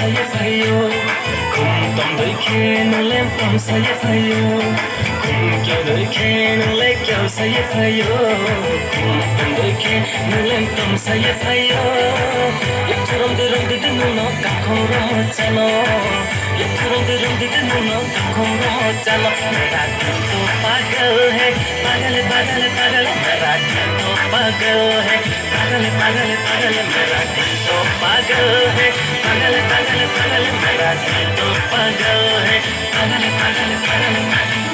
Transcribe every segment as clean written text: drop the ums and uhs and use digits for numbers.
saya fayo kum tom doi khe no lem tom saya fayo kum kyo doi khe no le kyo saya fayo kum tom doi khe no lem tom saya fayo yep rom de no ka khong ro chalo yep rom de no ka khong ro chalo mera दिल तो पागल है पागल पागल पागल मेरा दिल तो पागल है पागल पागल पागल मेरा दिल तो पागल है पागल पागल पागल मेरा दिल तो पागल है पागल पागल पागल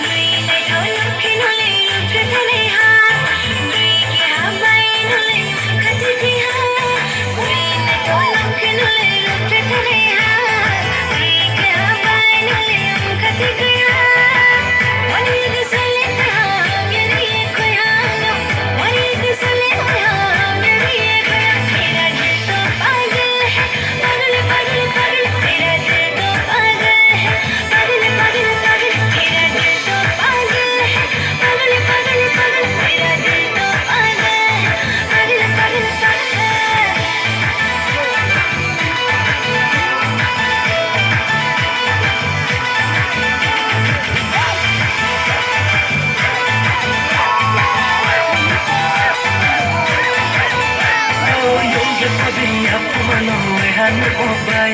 hanu obai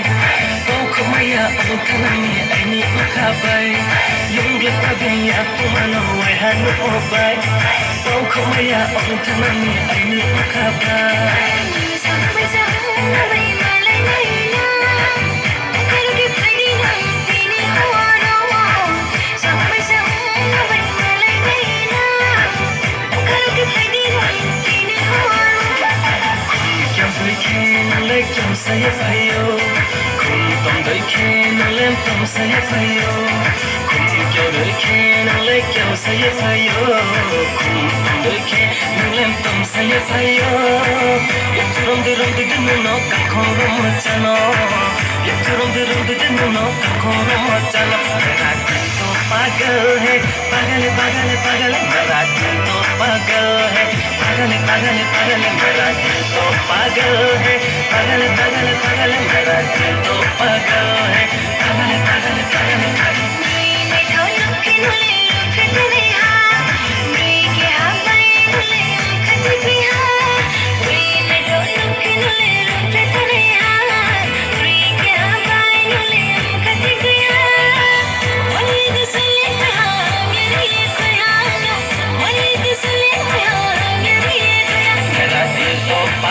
kau kumaya ang kanami ay ni makabay yung gagawin niya kumano ay hanu obai kau kumaya ang kanami ay ni makabay sampai sampai malay layla pero di pwede nang pini hawano sampai sampai malay layla pero di pwede nang pini hawano kya baikin le kya saya fayo kum tom doi khe no lem tom saya fayo kum kya doi khe no le kya saya fayo kum tom doi khe no lem tom saya fayo yep rom de no ka khong ro chalo yep rom de no ka khong ro chalo mera दिल तो पागल है पागल पागल पागल मेरा दिल तो पागल है पागल पागल पागल मेरा दिल तो पागल है पागल पागल पागल मेरा दिल तो पागल है पागल पागल पागल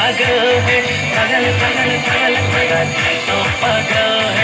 पागल है पागल पागल पागल मेरा दिल तो पागल